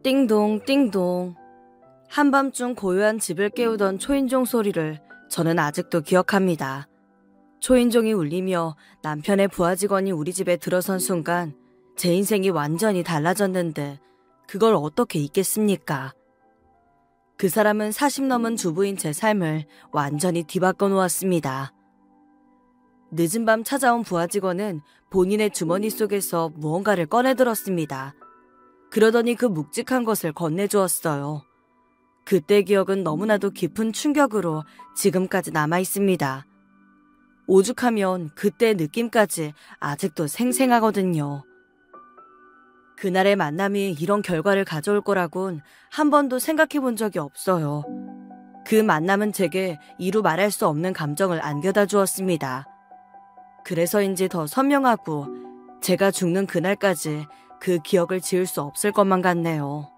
띵동 띵동. 한밤중 고요한 집을 깨우던 초인종 소리를 저는 아직도 기억합니다. 초인종이 울리며 남편의 부하 직원이 우리 집에 들어선 순간 제 인생이 완전히 달라졌는데 그걸 어떻게 잊겠습니까? 그 사람은 40 넘은 주부인 제 삶을 완전히 뒤바꿔 놓았습니다. 늦은 밤 찾아온 부하 직원은 본인의 주머니 속에서 무언가를 꺼내들었습니다. 그러더니 그 묵직한 것을 건네주었어요. 그때 기억은 너무나도 깊은 충격으로 지금까지 남아있습니다. 오죽하면 그때 느낌까지 아직도 생생하거든요. 그날의 만남이 이런 결과를 가져올 거라곤 한 번도 생각해 본 적이 없어요. 그 만남은 제게 이루 말할 수 없는 감정을 안겨다 주었습니다. 그래서인지 더 선명하고 제가 죽는 그날까지 그 기억을 지울 수 없을 것만 같네요.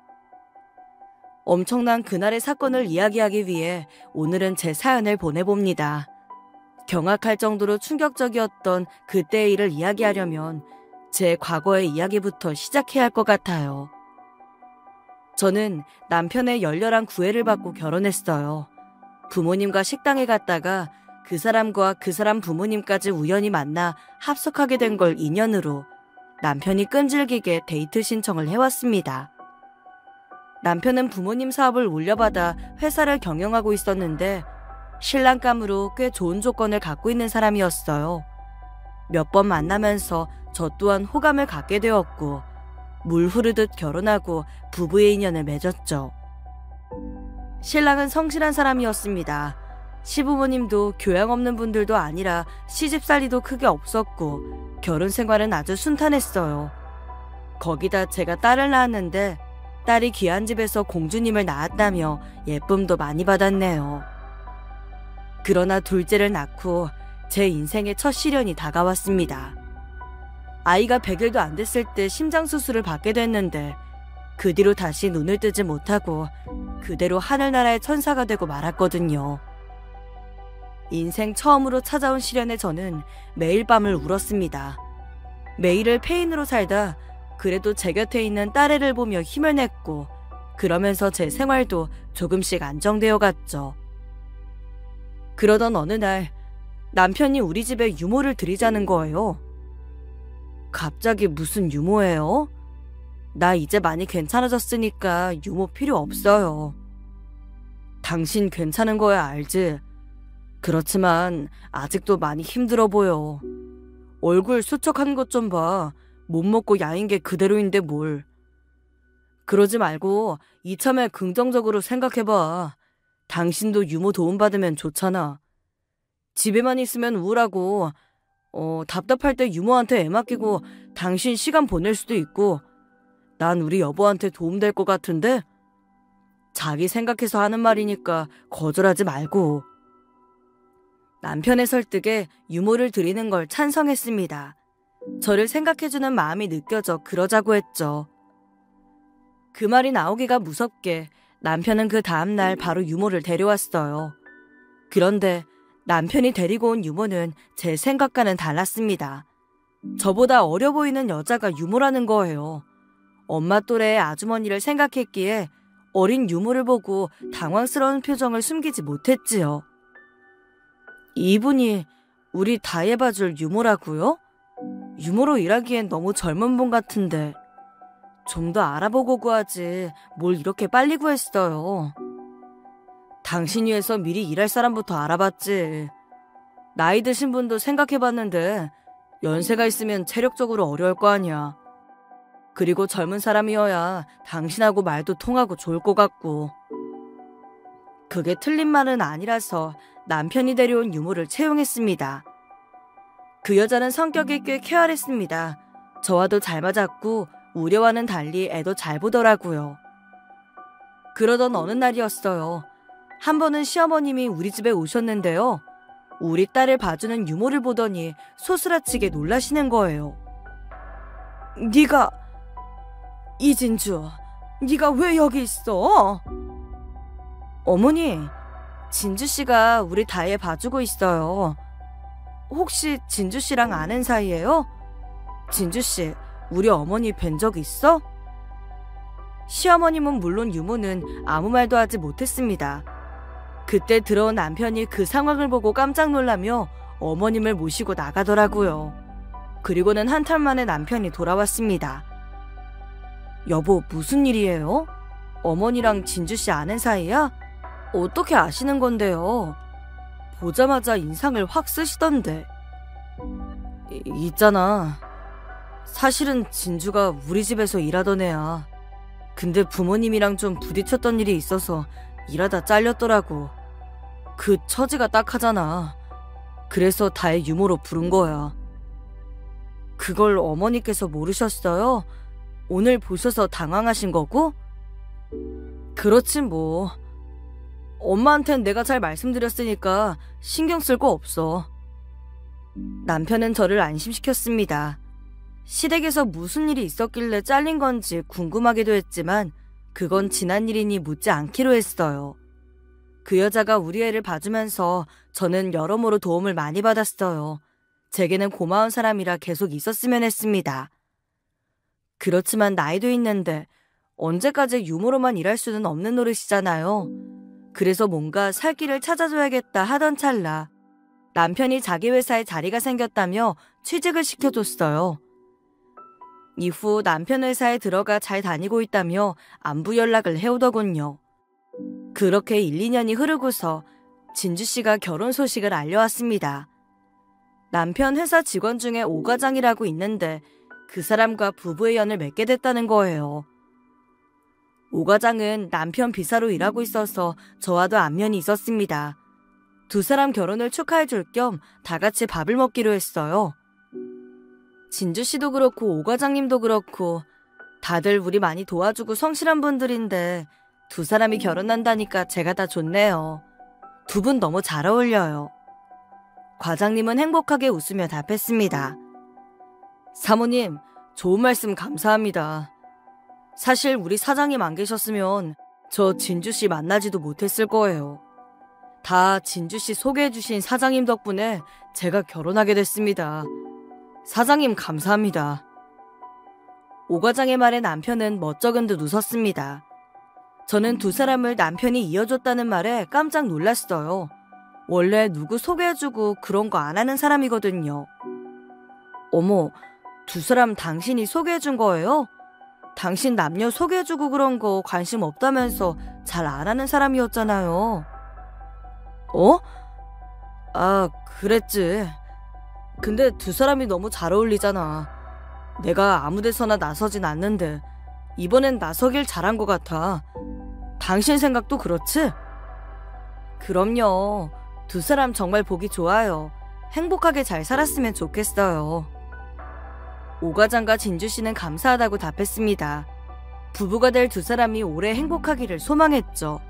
엄청난 그날의 사건을 이야기하기 위해 오늘은 제 사연을 보내봅니다. 경악할 정도로 충격적이었던 그때의 일을 이야기하려면 제 과거의 이야기부터 시작해야 할 것 같아요. 저는 남편의 열렬한 구애를 받고 결혼했어요. 부모님과 식당에 갔다가 그 사람과 그 사람 부모님까지 우연히 만나 합석하게 된 걸 인연으로 남편이 끈질기게 데이트 신청을 해왔습니다. 남편은 부모님 사업을 물려받아 회사를 경영하고 있었는데 신랑감으로 꽤 좋은 조건을 갖고 있는 사람이었어요. 몇 번 만나면서 저 또한 호감을 갖게 되었고 물 흐르듯 결혼하고 부부의 인연을 맺었죠. 신랑은 성실한 사람이었습니다. 시부모님도 교양 없는 분들도 아니라 시집살이도 크게 없었고 결혼 생활은 아주 순탄했어요. 거기다 제가 딸을 낳았는데 딸이 귀한 집에서 공주님을 낳았다며 예쁨도 많이 받았네요. 그러나 둘째를 낳고 제 인생의 첫 시련이 다가왔습니다. 아이가 100일도 안 됐을 때 심장수술을 받게 됐는데 그 뒤로 다시 눈을 뜨지 못하고 그대로 하늘나라의 천사가 되고 말았거든요. 인생 처음으로 찾아온 시련에 저는 매일 밤을 울었습니다. 매일을 페인으로 살다 그래도 제 곁에 있는 딸애를 보며 힘을 냈고 그러면서 제 생활도 조금씩 안정되어 갔죠. 그러던 어느 날 남편이 우리 집에 유모를 들이자는 거예요. 갑자기 무슨 유모예요? 나 이제 많이 괜찮아졌으니까 유모 필요 없어요. 당신 괜찮은 거야 알지? 그렇지만 아직도 많이 힘들어 보여. 얼굴 수척한 것 좀 봐. 못 먹고 야인 게 그대로인데 뭘. 그러지 말고 이참에 긍정적으로 생각해봐. 당신도 유모 도움받으면 좋잖아. 집에만 있으면 우울하고 답답할 때 유모한테 애 맡기고 당신 시간 보낼 수도 있고 난 우리 여보한테 도움될 것 같은데? 자기 생각해서 하는 말이니까 거절하지 말고. 남편의 설득에 유모를 드리는 걸 찬성했습니다. 저를 생각해주는 마음이 느껴져 그러자고 했죠. 그 말이 나오기가 무섭게 남편은 그 다음날 바로 유모를 데려왔어요. 그런데 남편이 데리고 온 유모는 제 생각과는 달랐습니다. 저보다 어려 보이는 여자가 유모라는 거예요. 엄마 또래의 아주머니를 생각했기에 어린 유모를 보고 당황스러운 표정을 숨기지 못했지요. 이분이 우리 다해봐줄 유모라고요? 유모로 일하기엔 너무 젊은 분 같은데 좀 더 알아보고 구하지 뭘 이렇게 빨리 구했어요. 당신 위해서 미리 일할 사람부터 알아봤지. 나이 드신 분도 생각해봤는데 연세가 있으면 체력적으로 어려울 거 아니야. 그리고 젊은 사람이어야 당신하고 말도 통하고 좋을 것 같고. 그게 틀린 말은 아니라서 남편이 데려온 유모를 채용했습니다. 그 여자는 성격이 꽤 쾌활했습니다. 저와도 잘 맞았고 우려와는 달리 애도 잘 보더라고요. 그러던 어느 날이었어요. 한 번은 시어머님이 우리 집에 오셨는데요. 우리 딸을 봐주는 유모를 보더니 소스라치게 놀라시는 거예요. 네가... 이진주, 네가 왜 여기 있어? 어머니, 진주씨가 우리 다혜 봐주고 있어요. 혹시 진주씨랑 아는 사이예요? 진주씨, 우리 어머니 뵌 적 있어? 시어머님은 물론 유모는 아무 말도 하지 못했습니다. 그때 들어온 남편이 그 상황을 보고 깜짝 놀라며 어머님을 모시고 나가더라고요. 그리고는 한달 만에 남편이 돌아왔습니다. 여보, 무슨 일이에요? 어머니랑 진주씨 아는 사이야? 어떻게 아시는 건데요? 보자마자 인상을 확 쓰시던데. 있잖아. 사실은 진주가 우리 집에서 일하던 애야. 근데 부모님이랑 좀 부딪혔던 일이 있어서 일하다 잘렸더라고. 그 처지가 딱하잖아. 그래서 다의 유모로 부른 거야. 그걸 어머니께서 모르셨어요? 오늘 보셔서 당황하신 거고? 그렇진 뭐. 엄마한텐 내가 잘 말씀드렸으니까 신경 쓸 거 없어. 남편은 저를 안심시켰습니다. 시댁에서 무슨 일이 있었길래 잘린 건지 궁금하기도 했지만 그건 지난 일이니 묻지 않기로 했어요. 그 여자가 우리 애를 봐주면서 저는 여러모로 도움을 많이 받았어요. 제게는 고마운 사람이라 계속 있었으면 했습니다. 그렇지만 나이도 있는데 언제까지 유모로만 일할 수는 없는 노릇이잖아요. 그래서 뭔가 살 길을 찾아줘야겠다 하던 찰나 남편이 자기 회사에 자리가 생겼다며 취직을 시켜줬어요. 이후 남편 회사에 들어가 잘 다니고 있다며 안부 연락을 해오더군요. 그렇게 1, 2년이 흐르고서 진주씨가 결혼 소식을 알려왔습니다. 남편 회사 직원 중에 오 과장이라고 있는데 그 사람과 부부의 연을 맺게 됐다는 거예요. 오 과장은 남편 비서로 일하고 있어서 저와도 안면이 있었습니다. 두 사람 결혼을 축하해줄 겸 다 같이 밥을 먹기로 했어요. 진주씨도 그렇고 오 과장님도 그렇고 다들 우리 많이 도와주고 성실한 분들인데 두 사람이 결혼한다니까 제가 다 좋네요. 두 분 너무 잘 어울려요. 과장님은 행복하게 웃으며 답했습니다. 사모님, 좋은 말씀 감사합니다. 사실 우리 사장님 안 계셨으면 저 진주씨 만나지도 못했을 거예요. 다 진주씨 소개해주신 사장님 덕분에 제가 결혼하게 됐습니다. 사장님 감사합니다. 오 과장의 말에 남편은 멋쩍은 듯 웃었습니다. 저는 두 사람을 남편이 이어줬다는 말에 깜짝 놀랐어요. 원래 누구 소개해주고 그런 거 안 하는 사람이거든요. 어머, 두 사람 당신이 소개해준 거예요? 당신 남녀 소개해주고 그런 거 관심 없다면서 잘 안 하는 사람이었잖아요. 어? 아, 그랬지. 근데 두 사람이 너무 잘 어울리잖아. 내가 아무 데서나 나서진 않는데 이번엔 나서길 잘한 것 같아. 당신 생각도 그렇지? 그럼요. 두 사람 정말 보기 좋아요. 행복하게 잘 살았으면 좋겠어요. 오 과장과 진주씨는 감사하다고 답했습니다. 부부가 될 두 사람이 오래 행복하기를 소망했죠.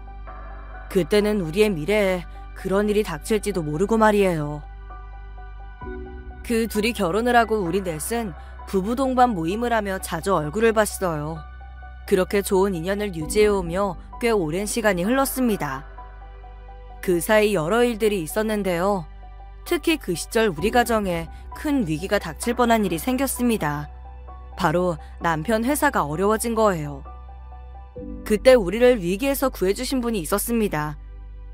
그때는 우리의 미래에 그런 일이 닥칠지도 모르고 말이에요. 그 둘이 결혼을 하고 우리 넷은 부부 동반 모임을 하며 자주 얼굴을 봤어요. 그렇게 좋은 인연을 유지해오며 꽤 오랜 시간이 흘렀습니다. 그 사이 여러 일들이 있었는데요. 특히 그 시절 우리 가정에 큰 위기가 닥칠 뻔한 일이 생겼습니다. 바로 남편 회사가 어려워진 거예요. 그때 우리를 위기에서 구해주신 분이 있었습니다.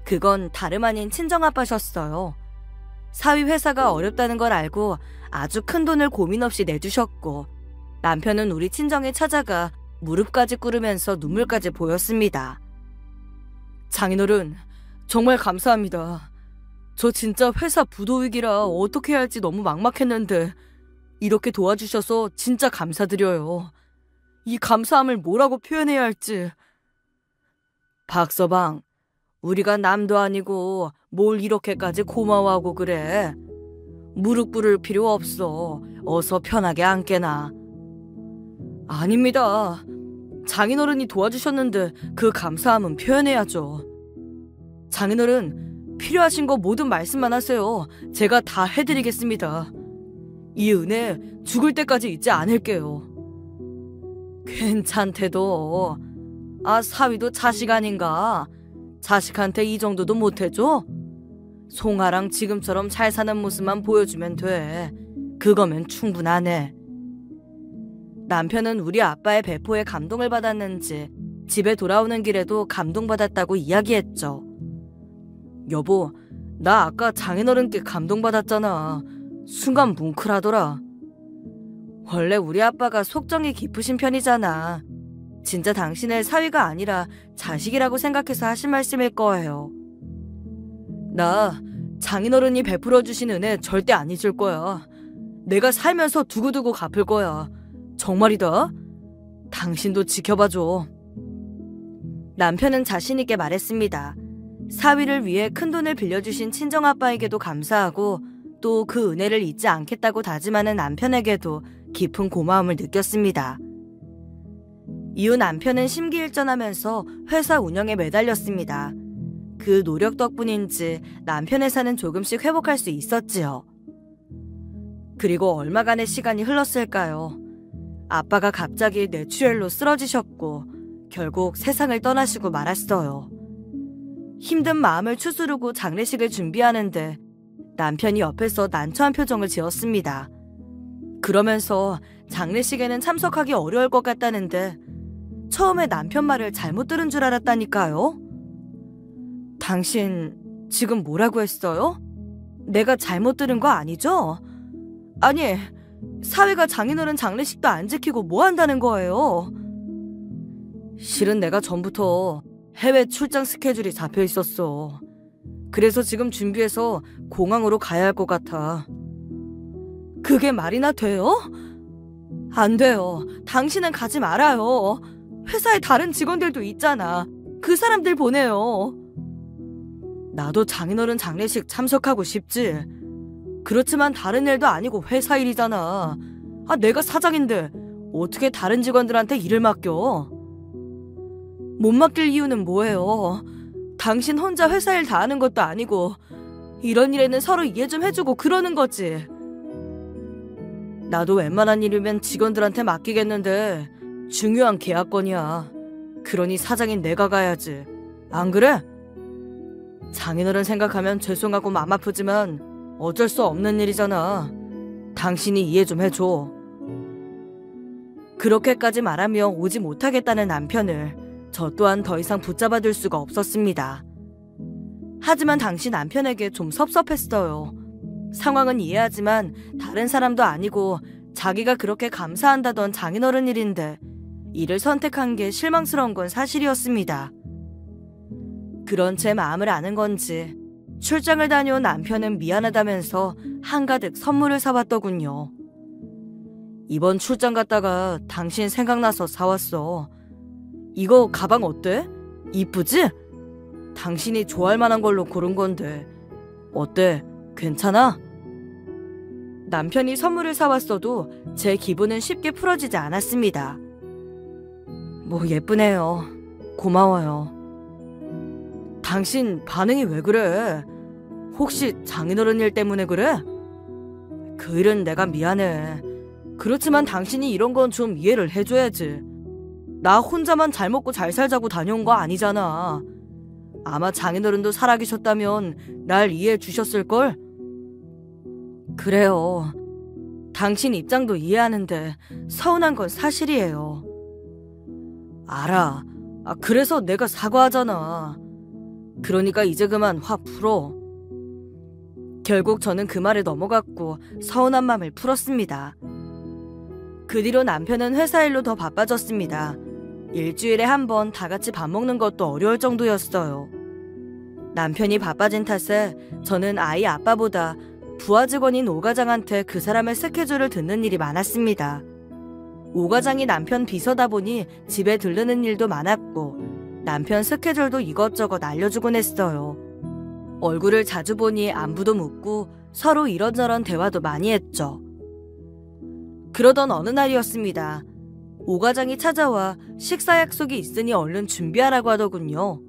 그건 다름 아닌 친정아빠셨어요. 사위 회사가 어렵다는 걸 알고 아주 큰 돈을 고민 없이 내주셨고 남편은 우리 친정에 찾아가 무릎까지 꿇으면서 눈물까지 보였습니다. 장인어른, 정말 감사합니다. 저 진짜 회사 부도 위기라 어떻게 해야 할지 너무 막막했는데 이렇게 도와주셔서 진짜 감사드려요. 이 감사함을 뭐라고 표현해야 할지. 박서방, 우리가 남도 아니고 뭘 이렇게까지 고마워하고 그래. 무릎 꿇을 필요 없어. 어서 편하게 앉게나. 아닙니다. 장인어른이 도와주셨는데 그 감사함은 표현해야죠. 장인어른, 필요하신 거 뭐든 말씀만 하세요. 제가 다 해드리겠습니다. 이 은혜 죽을 때까지 잊지 않을게요. 괜찮대도. 아, 사위도 자식 아닌가? 자식한테 이 정도도 못해줘? 송아랑 지금처럼 잘 사는 모습만 보여주면 돼. 그거면 충분하네. 남편은 우리 아빠의 배포에 감동을 받았는지 집에 돌아오는 길에도 감동받았다고 이야기했죠. 여보, 나 아까 장인어른께 감동받았잖아. 순간 뭉클하더라. 원래 우리 아빠가 속정이 깊으신 편이잖아. 진짜 당신을 사위가 아니라 자식이라고 생각해서 하신 말씀일 거예요. 나 장인어른이 베풀어 주신 은혜 절대 안 잊을 거야. 내가 살면서 두고두고 갚을 거야. 정말이다. 당신도 지켜봐줘. 남편은 자신 있게 말했습니다. 사위를 위해 큰돈을 빌려주신 친정아빠에게도 감사하고 또 그 은혜를 잊지 않겠다고 다짐하는 남편에게도 깊은 고마움을 느꼈습니다. 이후 남편은 심기일전하면서 회사 운영에 매달렸습니다. 그 노력 덕분인지 남편 회사는 조금씩 회복할 수 있었지요. 그리고 얼마간의 시간이 흘렀을까요? 아빠가 갑자기 뇌출혈로 쓰러지셨고 결국 세상을 떠나시고 말았어요. 힘든 마음을 추스르고 장례식을 준비하는데 남편이 옆에서 난처한 표정을 지었습니다. 그러면서 장례식에는 참석하기 어려울 것 같다는데 처음에 남편 말을 잘못 들은 줄 알았다니까요. 당신 지금 뭐라고 했어요? 내가 잘못 들은 거 아니죠? 아니, 사위가 장인어른 장례식도 안 지키고 뭐 한다는 거예요? 실은 내가 전부터 해외 출장 스케줄이 잡혀 있었어. 그래서 지금 준비해서 공항으로 가야 할 것 같아. 그게 말이나 돼요? 안 돼요. 당신은 가지 말아요. 회사에 다른 직원들도 있잖아. 그 사람들 보내요. 나도 장인어른 장례식 참석하고 싶지. 그렇지만 다른 일도 아니고 회사 일이잖아. 내가 사장인데 어떻게 다른 직원들한테 일을 맡겨? 못 맡길 이유는 뭐예요? 당신 혼자 회사 일 다 하는 것도 아니고 이런 일에는 서로 이해 좀 해주고 그러는 거지. 나도 웬만한 일이면 직원들한테 맡기겠는데 중요한 계약건이야. 그러니 사장인 내가 가야지. 안 그래? 장인어른 생각하면 죄송하고 맘 아프지만 어쩔 수 없는 일이잖아. 당신이 이해 좀 해줘. 그렇게까지 말하며 오지 못하겠다는 남편을 저 또한 더 이상 붙잡아둘 수가 없었습니다. 하지만 당시 남편에게 좀 섭섭했어요. 상황은 이해하지만 다른 사람도 아니고 자기가 그렇게 감사한다던 장인어른 일인데 이를 선택한 게 실망스러운 건 사실이었습니다. 그런 제 마음을 아는 건지 출장을 다녀온 남편은 미안하다면서 한가득 선물을 사왔더군요. 이번 출장 갔다가 당신 생각나서 사왔어. 이거 가방 어때? 이쁘지? 당신이 좋아할 만한 걸로 고른 건데 어때? 괜찮아? 남편이 선물을 사왔어도 제 기분은 쉽게 풀어지지 않았습니다. 뭐 예쁘네요. 고마워요. 당신 반응이 왜 그래? 혹시 장인어른 일 때문에 그래? 그 일은 내가 미안해. 그렇지만 당신이 이런 건 좀 이해를 해줘야지. 나 혼자만 잘 먹고 잘 살자고 다녀온 거 아니잖아. 아마 장인어른도 살아계셨다면 날 이해해 주셨을걸? 그래요. 당신 입장도 이해하는데 서운한 건 사실이에요. 알아. 그래서 내가 사과하잖아. 그러니까 이제 그만 화 풀어. 결국 저는 그 말에 넘어갔고 서운한 마음을 풀었습니다. 그 뒤로 남편은 회사 일로 더 바빠졌습니다. 일주일에 한 번 다 같이 밥 먹는 것도 어려울 정도였어요. 남편이 바빠진 탓에 저는 아이 아빠보다 부하 직원인 오 과장한테 그 사람의 스케줄을 듣는 일이 많았습니다. 오 과장이 남편 비서다 보니 집에 들르는 일도 많았고 남편 스케줄도 이것저것 알려주곤 했어요. 얼굴을 자주 보니 안부도 묻고 서로 이런저런 대화도 많이 했죠. 그러던 어느 날이었습니다. 오 과장이 찾아와 식사 약속이 있으니 얼른 준비하라고 하더군요.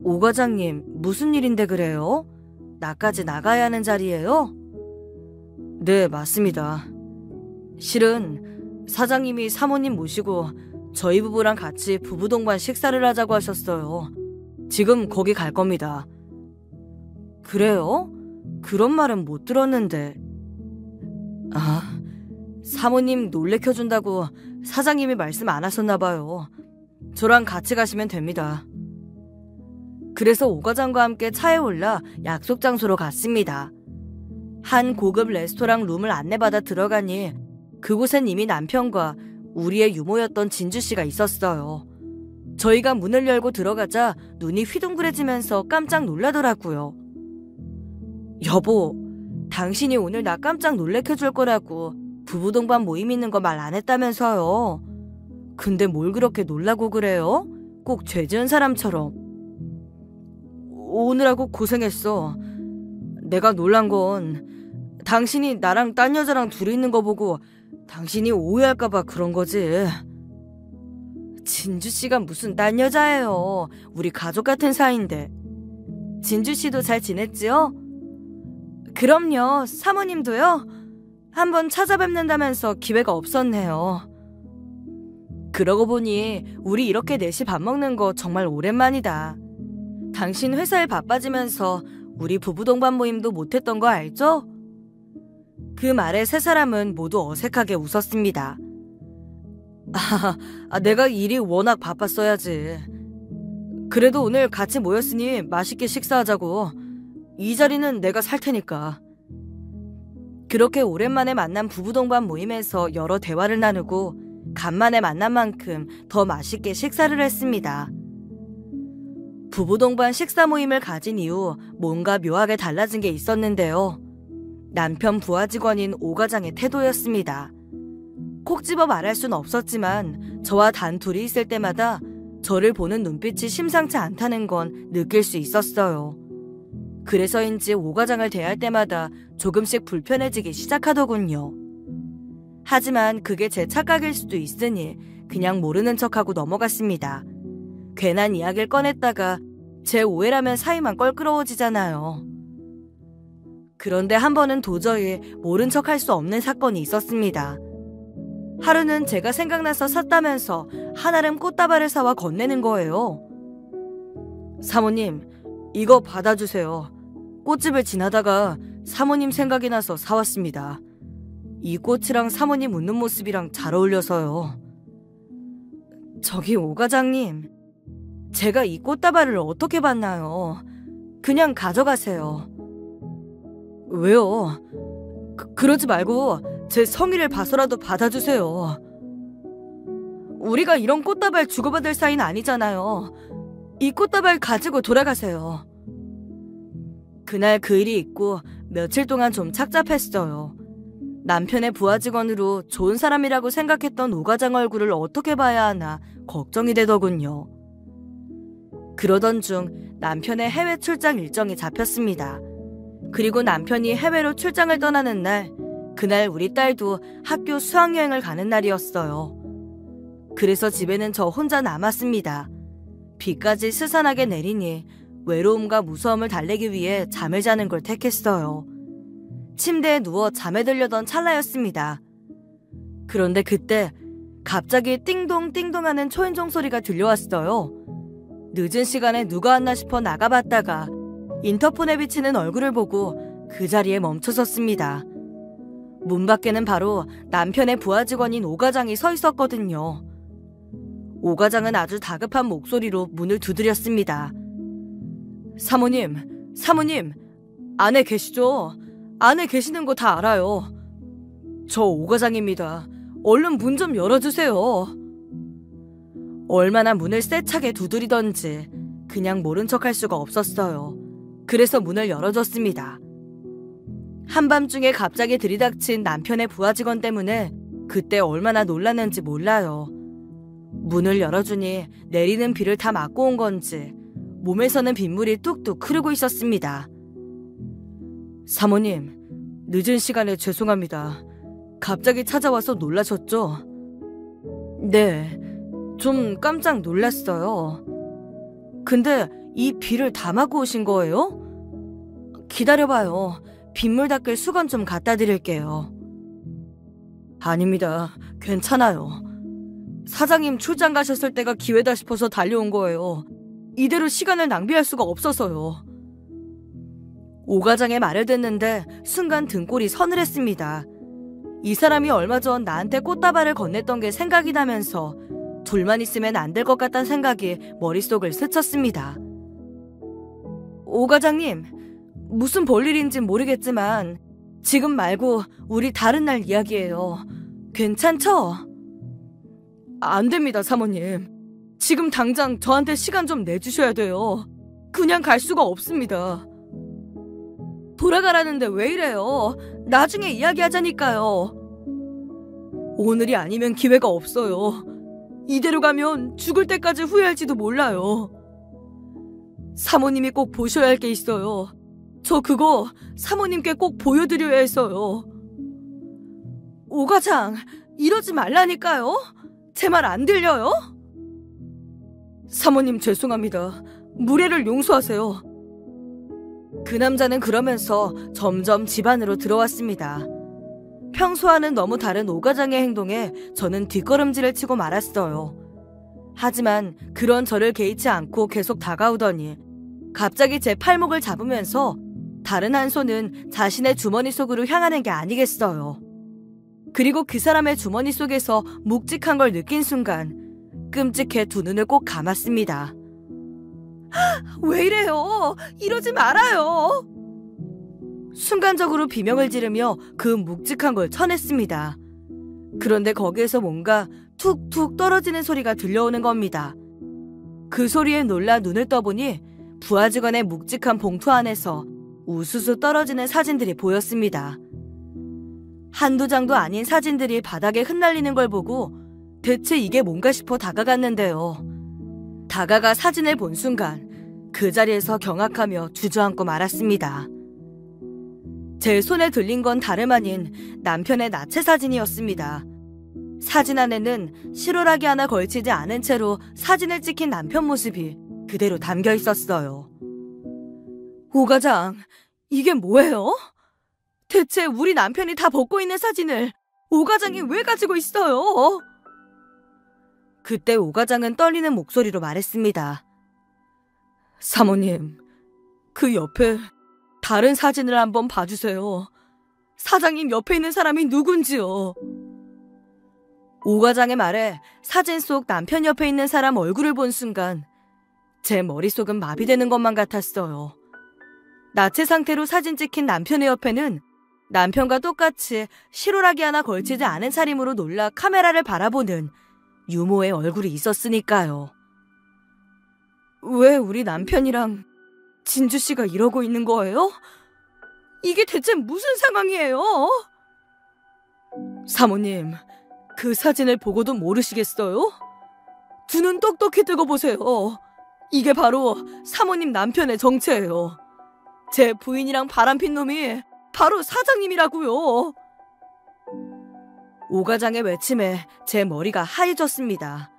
오 과장님, 무슨 일인데 그래요? 나까지 나가야 하는 자리예요? 네, 맞습니다. 실은 사장님이 사모님 모시고 저희 부부랑 같이 부부 동반 식사를 하자고 하셨어요. 지금 거기 갈 겁니다. 그래요? 그런 말은 못 들었는데. 사모님 놀래켜준다고 사장님이 말씀 안 하셨나 봐요. 저랑 같이 가시면 됩니다. 그래서 오 과장과 함께 차에 올라 약속 장소로 갔습니다. 한 고급 레스토랑 룸을 안내받아 들어가니 그곳엔 이미 남편과 우리의 유모였던 진주씨가 있었어요. 저희가 문을 열고 들어가자 눈이 휘둥그레지면서 깜짝 놀라더라고요. 여보, 당신이 오늘 나 깜짝 놀래켜줄 거라고 부부동반 모임 있는 거 말 안 했다면서요. 근데 뭘 그렇게 놀라고 그래요? 꼭 죄 지은 사람처럼. 오느라고 고생했어. 내가 놀란 건 당신이 나랑 딴 여자랑 둘이 있는 거 보고 당신이 오해할까봐 그런 거지. 진주씨가 무슨 딴 여자예요. 우리 가족 같은 사이인데. 진주씨도 잘 지냈지요? 그럼요. 사모님도요? 한번 찾아뵙는다면서 기회가 없었네요. 그러고 보니 우리 이렇게 넷이 밥 먹는 거 정말 오랜만이다. 당신 회사에 바빠지면서 우리 부부 동반 모임도 못했던 거 알죠? 그 말에 세 사람은 모두 어색하게 웃었습니다. 내가 일이 워낙 바빴어야지. 그래도 오늘 같이 모였으니 맛있게 식사하자고. 이 자리는 내가 살 테니까. 그렇게 오랜만에 만난 부부 동반 모임에서 여러 대화를 나누고 간만에 만난 만큼 더 맛있게 식사를 했습니다. 부부 동반 식사 모임을 가진 이후 뭔가 묘하게 달라진 게 있었는데요. 남편 부하 직원인 오 과장의 태도였습니다. 콕 집어 말할 순 없었지만 저와 단둘이 있을 때마다 저를 보는 눈빛이 심상치 않다는 건 느낄 수 있었어요. 그래서인지 오 과장을 대할 때마다 조금씩 불편해지기 시작하더군요. 하지만 그게 제 착각일 수도 있으니 그냥 모르는 척하고 넘어갔습니다. 괜한 이야기를 꺼냈다가 제 오해라면 사이만 껄끄러워지잖아요. 그런데 한 번은 도저히 모른 척할 수 없는 사건이 있었습니다. 하루는 제가 생각나서 샀다면서 한아름 꽃다발을 사와 건네는 거예요. 사모님, 이거 받아주세요. 꽃집을 지나다가 사모님 생각이 나서 사왔습니다. 이 꽃이랑 사모님 웃는 모습이랑 잘 어울려서요. 저기 오 과장님, 제가 이 꽃다발을 어떻게 받나요? 그냥 가져가세요. 왜요? 그러지 말고 제 성의를 봐서라도 받아주세요. 우리가 이런 꽃다발 주고받을 사이는 아니잖아요. 이 꽃다발 가지고 돌아가세요. 그날 그 일이 있고 며칠 동안 좀 착잡했어요. 남편의 부하 직원으로 좋은 사람이라고 생각했던 오 과장 얼굴을 어떻게 봐야 하나 걱정이 되더군요. 그러던 중 남편의 해외 출장 일정이 잡혔습니다. 그리고 남편이 해외로 출장을 떠나는 날, 그날 우리 딸도 학교 수학여행을 가는 날이었어요. 그래서 집에는 저 혼자 남았습니다. 비까지 스산하게 내리니 외로움과 무서움을 달래기 위해 잠을 자는 걸 택했어요. 침대에 누워 잠에 들려던 찰나였습니다. 그런데 그때 갑자기 띵동 띵동 하는 초인종 소리가 들려왔어요. 늦은 시간에 누가 왔나 싶어 나가봤다가 인터폰에 비치는 얼굴을 보고 그 자리에 멈춰섰습니다. 문 밖에는 바로 남편의 부하 직원인 오 과장이 서 있었거든요. 오 과장은 아주 다급한 목소리로 문을 두드렸습니다. 사모님, 안에 계시죠? 안에 계시는 거 다 알아요. 저 오 과장입니다. 얼른 문 좀 열어주세요. 얼마나 문을 세차게 두드리던지 그냥 모른 척할 수가 없었어요. 그래서 문을 열어줬습니다. 한밤중에 갑자기 들이닥친 남편의 부하 직원 때문에 그때 얼마나 놀랐는지 몰라요. 문을 열어주니 내리는 비를 다 막고 온 건지 몸에서는 빗물이 뚝뚝 흐르고 있었습니다. 사모님, 늦은 시간에 죄송합니다. 갑자기 찾아와서 놀라셨죠? 네, 좀 깜짝 놀랐어요. 근데 이 비를 다 막고 오신 거예요? 기다려봐요. 빗물 닦을 수건 좀 갖다 드릴게요. 아닙니다. 괜찮아요. 사장님 출장 가셨을 때가 기회다 싶어서 달려온 거예요. 이대로 시간을 낭비할 수가 없어서요. 오 과장의 말을 듣는데 순간 등골이 서늘했습니다. 이 사람이 얼마 전 나한테 꽃다발을 건넸던 게 생각이 나면서 둘만 있으면 안 될 것 같다는 생각이 머릿속을 스쳤습니다. 오 과장님, 무슨 볼일인진 모르겠지만 지금 말고 우리 다른 날 이야기해요. 괜찮죠? 안 됩니다, 사모님. 지금 당장 저한테 시간 좀 내주셔야 돼요. 그냥 갈 수가 없습니다. 돌아가라는데 왜 이래요? 나중에 이야기하자니까요. 오늘이 아니면 기회가 없어요. 이대로 가면 죽을 때까지 후회할지도 몰라요. 사모님이 꼭 보셔야 할 게 있어요. 저 그거 사모님께 꼭 보여드려야 해서요. 오 과장, 이러지 말라니까요. 제 말 안 들려요? 사모님 죄송합니다. 무례를 용서하세요. 그 남자는 그러면서 점점 집 안으로 들어왔습니다. 평소와는 너무 다른 오 과장의 행동에 저는 뒷걸음질을 치고 말았어요. 하지만 그런 저를 개의치 않고 계속 다가오더니 갑자기 제 팔목을 잡으면서 다른 한 손은 자신의 주머니 속으로 향하는 게 아니겠어요. 그리고 그 사람의 주머니 속에서 묵직한 걸 느낀 순간 끔찍해 두 눈을 꼭 감았습니다. 왜 이래요? 이러지 말아요. 순간적으로 비명을 지르며 그 묵직한 걸 쳐냈습니다. 그런데 거기에서 뭔가 툭툭 떨어지는 소리가 들려오는 겁니다. 그 소리에 놀라 눈을 떠보니 부하 직원의 묵직한 봉투 안에서 우수수 떨어지는 사진들이 보였습니다. 한두 장도 아닌 사진들이 바닥에 흩날리는 걸 보고 대체 이게 뭔가 싶어 다가갔는데요. 다가가 사진을 본 순간 그 자리에서 경악하며 주저앉고 말았습니다. 제 손에 들린 건 다름 아닌 남편의 나체 사진이었습니다. 사진 안에는 실오라기 하나 걸치지 않은 채로 사진을 찍힌 남편 모습이 그대로 담겨 있었어요. 오 과장, 이게 뭐예요? 대체 우리 남편이 다 벗고 있는 사진을 오 과장이 왜 가지고 있어요? 그때 오 과장은 떨리는 목소리로 말했습니다. 사모님, 그 옆에 다른 사진을 한번 봐주세요. 사장님 옆에 있는 사람이 누군지요. 오 과장의 말에 사진 속 남편 옆에 있는 사람 얼굴을 본 순간 제 머릿속은 마비되는 것만 같았어요. 나체 상태로 사진 찍힌 남편의 옆에는 남편과 똑같이 실오라기 하나 걸치지 않은 차림으로 놀라 카메라를 바라보는 유모의 얼굴이 있었으니까요. 왜 우리 남편이랑 진주씨가 이러고 있는 거예요? 이게 대체 무슨 상황이에요? 사모님, 그 사진을 보고도 모르시겠어요? 두 눈 똑똑히 뜨고 보세요. 이게 바로 사모님 남편의 정체예요. 제 부인이랑 바람핀 놈이 바로 사장님이라고요. 오 과장의 외침에 제 머리가 하얘졌습니다.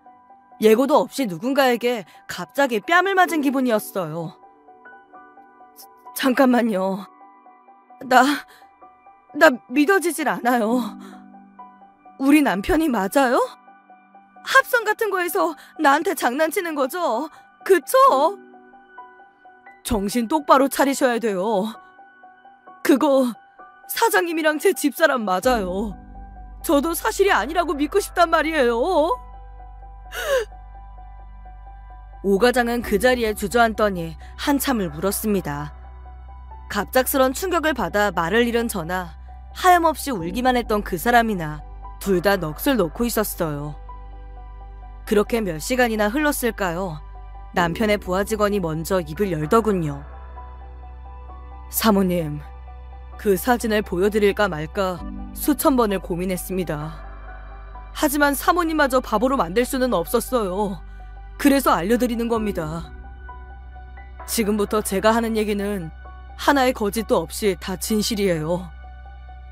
예고도 없이 누군가에게 갑자기 뺨을 맞은 기분이었어요. 잠깐만요. 나 믿어지질 않아요. 우리 남편이 맞아요? 합성 같은 거에서 나한테 장난치는 거죠? 그쵸? 정신 똑바로 차리셔야 돼요. 그거 사장님이랑 제 집사람 맞아요. 저도 사실이 아니라고 믿고 싶단 말이에요. 오 과장은 그 자리에 주저앉더니 한참을 물었습니다. 갑작스런 충격을 받아 말을 잃은 저나 하염없이 울기만 했던 그 사람이나 둘 다 넋을 놓고 있었어요. 그렇게 몇 시간이나 흘렀을까요? 남편의 부하 직원이 먼저 입을 열더군요. 사모님, 그 사진을 보여드릴까 말까 수천 번을 고민했습니다. 하지만 사모님마저 바보로 만들 수는 없었어요. 그래서 알려드리는 겁니다. 지금부터 제가 하는 얘기는 하나의 거짓도 없이 다 진실이에요.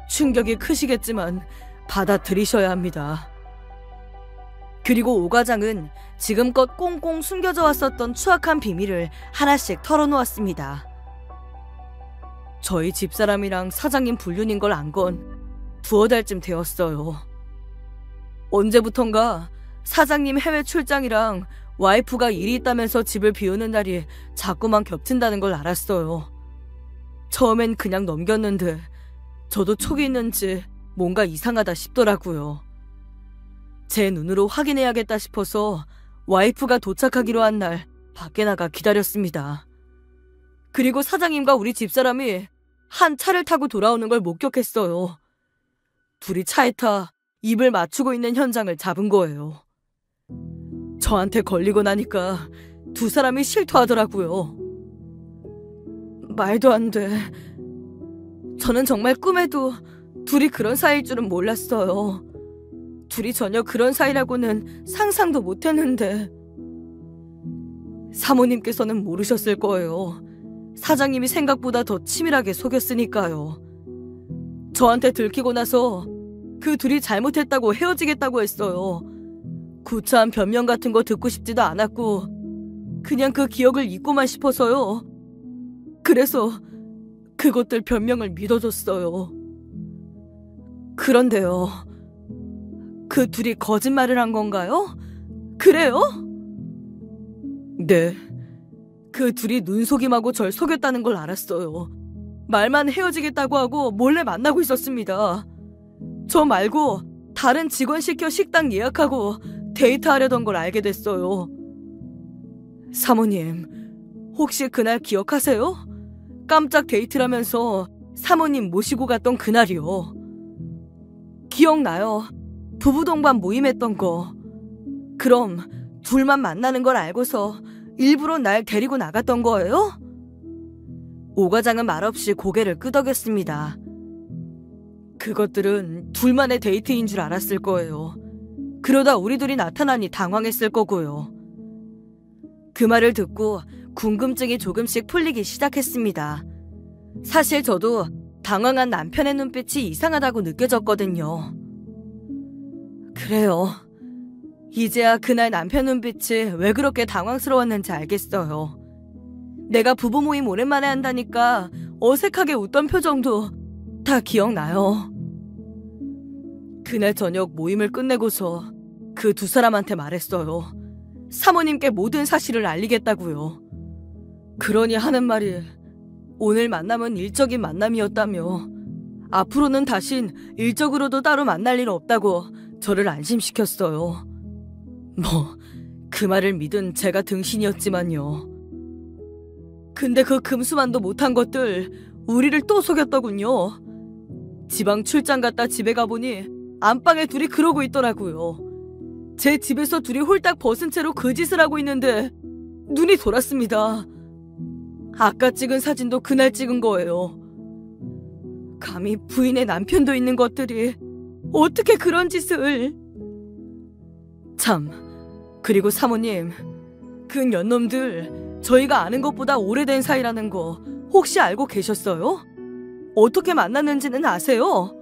충격이 크시겠지만 받아들이셔야 합니다. 그리고 오 과장은 지금껏 꽁꽁 숨겨져 왔었던 추악한 비밀을 하나씩 털어놓았습니다. 저희 집사람이랑 사장님 불륜인 걸 안 건 두어 달쯤 되었어요. 언제부턴가 사장님 해외 출장이랑 와이프가 일이 있다면서 집을 비우는 날이 자꾸만 겹친다는 걸 알았어요. 처음엔 그냥 넘겼는데 저도 촉이 있는지 뭔가 이상하다 싶더라고요. 제 눈으로 확인해야겠다 싶어서 와이프가 도착하기로 한 날 밖에 나가 기다렸습니다. 그리고 사장님과 우리 집사람이 한 차를 타고 돌아오는 걸 목격했어요. 둘이 차에 타 입을 맞추고 있는 현장을 잡은 거예요. 저한테 걸리고 나니까 두 사람이 실토하더라고요. 말도 안 돼. 저는 정말 꿈에도 둘이 그런 사이일 줄은 몰랐어요. 둘이 전혀 그런 사이라고는 상상도 못했는데. 사모님께서는 모르셨을 거예요. 사장님이 생각보다 더 치밀하게 속였으니까요. 저한테 들키고 나서 그 둘이 잘못했다고 헤어지겠다고 했어요. 구차한 변명 같은 거 듣고 싶지도 않았고 그냥 그 기억을 잊고만 싶어서요. 그래서 그것들 변명을 믿어줬어요. 그런데요. 그 둘이 거짓말을 한 건가요? 그래요? 네. 그 둘이 눈속임하고 절 속였다는 걸 알았어요. 말만 헤어지겠다고 하고 몰래 만나고 있었습니다. 저 말고 다른 직원 시켜 식당 예약하고 데이트하려던 걸 알게 됐어요. 사모님, 혹시 그날 기억하세요? 깜짝 데이트라면서 사모님 모시고 갔던 그날이요. 기억나요. 부부 동반 모임했던 거. 그럼 둘만 만나는 걸 알고서 일부러 날 데리고 나갔던 거예요? 오 과장은 말없이 고개를 끄덕였습니다. 그것들은 둘만의 데이트인 줄 알았을 거예요. 그러다 우리 둘이 나타나니 당황했을 거고요. 그 말을 듣고 궁금증이 조금씩 풀리기 시작했습니다. 사실 저도 당황한 남편의 눈빛이 이상하다고 느껴졌거든요. 그래요. 이제야 그날 남편 눈빛이 왜 그렇게 당황스러웠는지 알겠어요. 내가 부부 모임 오랜만에 한다니까 어색하게 웃던 표정도 다 기억나요. 그날 저녁 모임을 끝내고서 그 두 사람한테 말했어요. 사모님께 모든 사실을 알리겠다고요. 그러니 하는 말이 오늘 만남은 일적인 만남이었다며 앞으로는 다신 일적으로도 따로 만날 일 없다고 저를 안심시켰어요. 그 말을 믿은 제가 등신이었지만요. 근데 그 금수만도 못한 것들 우리를 또 속였더군요. 지방 출장 갔다 집에 가보니 안방에 둘이 그러고 있더라고요. 제 집에서 둘이 홀딱 벗은 채로 그 짓을 하고 있는데 눈이 돌았습니다. 아까 찍은 사진도 그날 찍은 거예요. 감히 부인의 남편도 있는 것들이 어떻게 그런 짓을... 참, 그리고 사모님, 그 년놈들 저희가 아는 것보다 오래된 사이라는 거 혹시 알고 계셨어요? 어떻게 만났는지는 아세요?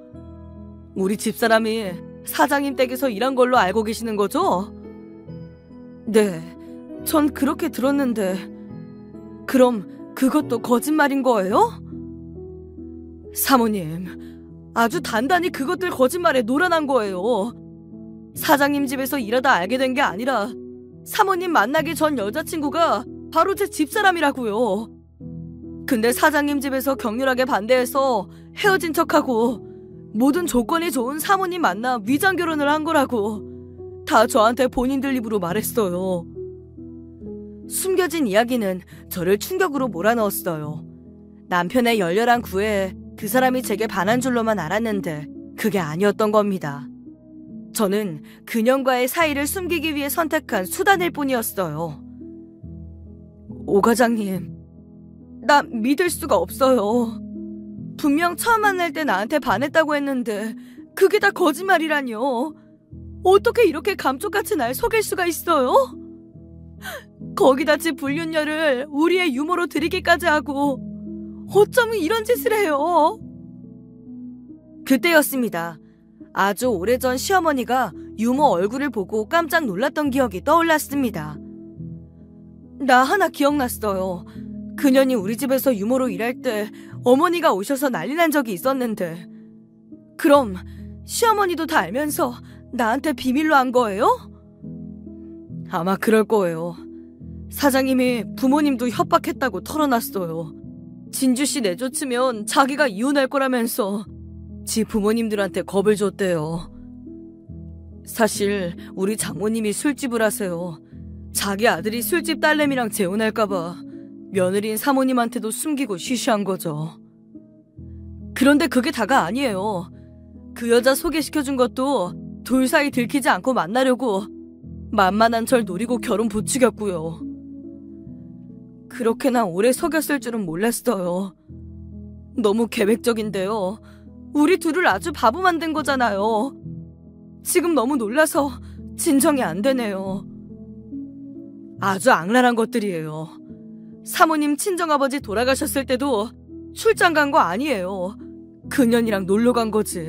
우리 집사람이 사장님 댁에서 일한 걸로 알고 계시는 거죠? 네, 전 그렇게 들었는데 그럼 그것도 거짓말인 거예요? 사모님, 아주 단단히 그것들 거짓말에 놀아난 거예요. 사장님 집에서 일하다 알게 된 게 아니라 사모님 만나기 전 여자친구가 바로 제 집사람이라고요. 근데 사장님 집에서 격렬하게 반대해서 헤어진 척하고 모든 조건이 좋은 사모님 만나 위장 결혼을 한 거라고 다 저한테 본인들 입으로 말했어요. 숨겨진 이야기는 저를 충격으로 몰아넣었어요. 남편의 열렬한 구애에 그 사람이 제게 반한 줄로만 알았는데 그게 아니었던 겁니다. 저는 그년과의 사이를 숨기기 위해 선택한 수단일 뿐이었어요. 오 과장님, 나 믿을 수가 없어요. 분명 처음 만날 때 나한테 반했다고 했는데 그게 다 거짓말이라뇨. 어떻게 이렇게 감쪽같이 날 속일 수가 있어요? 거기다 집 불륜녀를 우리의 유머로 들이기까지 하고 어쩜 이런 짓을 해요? 그때였습니다. 아주 오래전 시어머니가 유머 얼굴을 보고 깜짝 놀랐던 기억이 떠올랐습니다. 나 하나 기억났어요. 그년이 우리 집에서 유머로 일할 때 어머니가 오셔서 난리 난 적이 있었는데 그럼 시어머니도 다 알면서 나한테 비밀로 한 거예요? 아마 그럴 거예요. 사장님이 부모님도 협박했다고 털어놨어요. 진주씨 내쫓으면 자기가 이혼할 거라면서 지 부모님들한테 겁을 줬대요. 사실 우리 장모님이 술집을 하세요. 자기 아들이 술집 딸내미랑 재혼할까봐 며느리인 사모님한테도 숨기고 쉬쉬한 거죠. 그런데 그게 다가 아니에요. 그 여자 소개시켜준 것도 둘 사이 들키지 않고 만나려고 만만한 절 노리고 결혼 부추겼고요. 그렇게나 오래 속였을 줄은 몰랐어요. 너무 계획적인데요. 우리 둘을 아주 바보 만든 거잖아요. 지금 너무 놀라서 진정이 안 되네요. 아주 악랄한 것들이에요. 사모님 친정아버지 돌아가셨을 때도 출장 간 거 아니에요. 그년이랑 놀러 간 거지.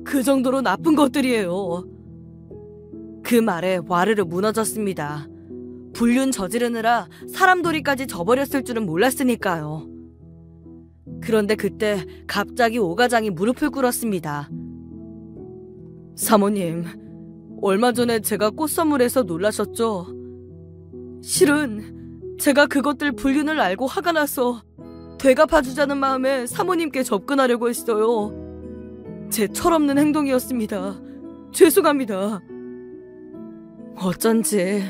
그 정도로 나쁜 것들이에요. 그 말에 와르르 무너졌습니다. 불륜 저지르느라 사람돌이까지 져버렸을 줄은 몰랐으니까요. 그런데 그때 갑자기 오가장이 무릎을 꿇었습니다. 사모님, 얼마 전에 제가 꽃 선물해서 놀라셨죠? 실은 제가 그것들 불륜을 알고 화가 나서 되갚아주자는 마음에 사모님께 접근하려고 했어요. 제 철없는 행동이었습니다. 죄송합니다. 어쩐지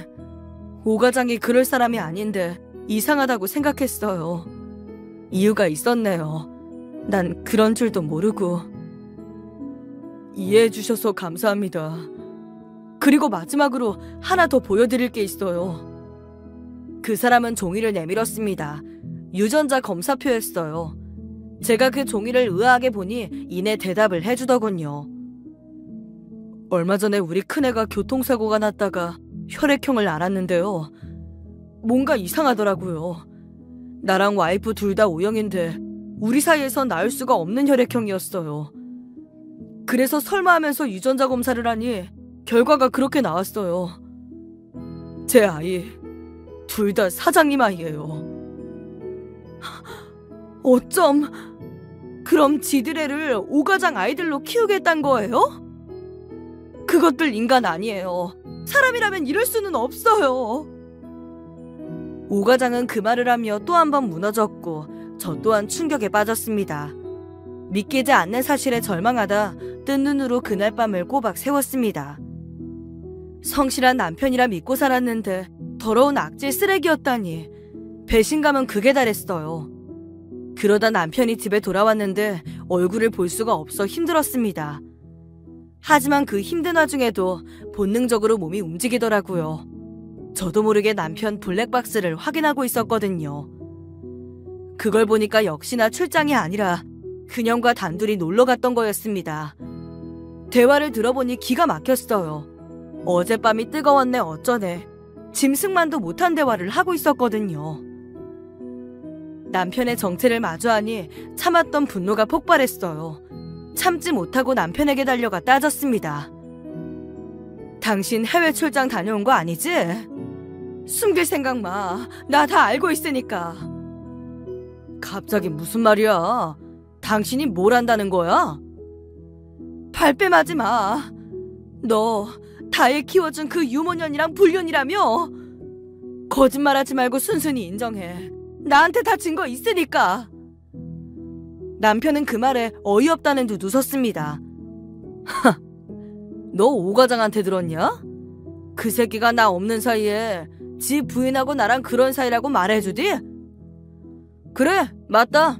오가장이 그럴 사람이 아닌데 이상하다고 생각했어요. 이유가 있었네요. 난 그런 줄도 모르고. 이해해 주셔서 감사합니다. 그리고 마지막으로 하나 더 보여드릴 게 있어요. 그 사람은 종이를 내밀었습니다. 유전자 검사표였어요. 제가 그 종이를 의아하게 보니 이내 대답을 해주더군요. 얼마 전에 우리 큰애가 교통사고가 났다가 혈액형을 알았는데요. 뭔가 이상하더라고요. 나랑 와이프 둘 다 O형인데 우리 사이에서 나을 수가 없는 혈액형이었어요. 그래서 설마 하면서 유전자 검사를 하니 결과가 그렇게 나왔어요. 제 아이 둘 다 사장님 아이예요. 어쩜 그럼 지들 애를 오가장 아이들로 키우겠단 거예요? 그것들 인간 아니에요. 사람이라면 이럴 수는 없어요. 오가장은 그 말을 하며 또 한 번 무너졌고 저 또한 충격에 빠졌습니다. 믿기지 않는 사실에 절망하다 뜬 눈으로 그날 밤을 꼬박 세웠습니다. 성실한 남편이라 믿고 살았는데 더러운 악질 쓰레기였다니. 배신감은 극에 달했어요. 그러다 남편이 집에 돌아왔는데 얼굴을 볼 수가 없어 힘들었습니다. 하지만 그 힘든 와중에도 본능적으로 몸이 움직이더라고요. 저도 모르게 남편 블랙박스를 확인하고 있었거든요. 그걸 보니까 역시나 출장이 아니라 그년과 단둘이 놀러 갔던 거였습니다. 대화를 들어보니 기가 막혔어요. 어젯밤이 뜨거웠네 어쩌네. 짐승만도 못한 대화를 하고 있었거든요. 남편의 정체를 마주하니 참았던 분노가 폭발했어요. 참지 못하고 남편에게 달려가 따졌습니다. 당신 해외 출장 다녀온 거 아니지? 숨길 생각 마. 나 다 알고 있으니까. 갑자기 무슨 말이야? 당신이 뭘 안다는 거야? 발뺌하지 마. 너 다혜 키워준 그 유모년이랑 불륜이라며? 거짓말하지 말고 순순히 인정해. 나한테 다 증거 있으니까. 남편은 그 말에 어이없다는 듯 웃었습니다. 너 오과장한테 들었냐? 그 새끼가 나 없는 사이에 지 부인하고 나랑 그런 사이라고 말해주디? 그래, 맞다.